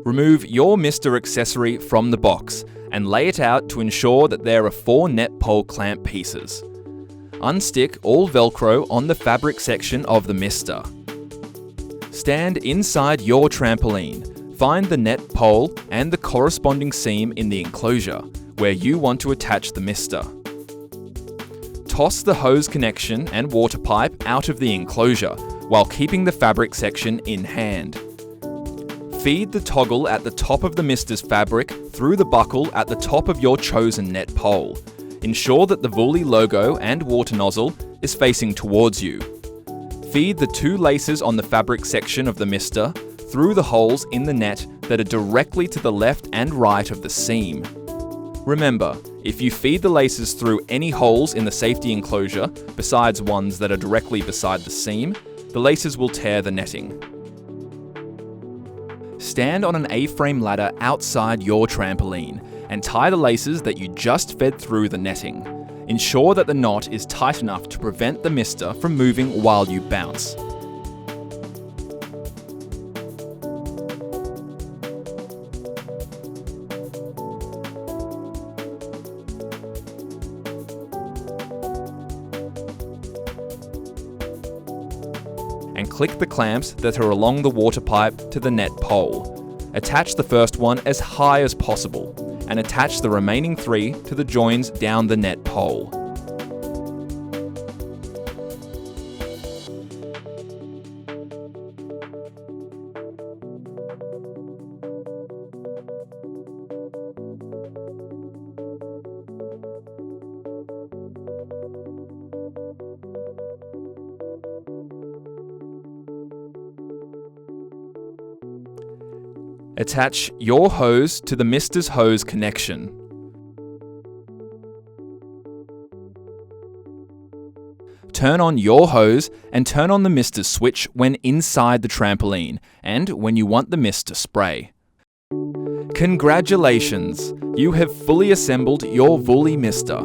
Remove your Mister accessory from the box and lay it out to ensure that there are 4 net pole clamp pieces. Unstick all Velcro on the fabric section of the Mister. Stand inside your trampoline, find the net pole and the corresponding seam in the enclosure where you want to attach the Mister. Toss the hose connection and water pipe out of the enclosure while keeping the fabric section in hand. Feed the toggle at the top of the Mister's fabric through the buckle at the top of your chosen net pole. Ensure that the Vuly logo and water nozzle is facing towards you. Feed the 2 laces on the fabric section of the Mister through the holes in the net that are directly to the left and right of the seam. Remember, if you feed the laces through any holes in the safety enclosure, besides ones that are directly beside the seam, the laces will tear the netting. Stand on an A-frame ladder outside your trampoline and tie the laces that you just fed through the netting. Ensure that the knot is tight enough to prevent the Mister from moving while you bounce. And click the clamps that are along the water pipe to the net pole. Attach the first one as high as possible, and attach the remaining 3 to the joins down the net pole. Attach your hose to the Mister's hose connection. Turn on your hose and turn on the Mister's switch when inside the trampoline and when you want the mist to spray. Congratulations! You have fully assembled your Vuly Mister.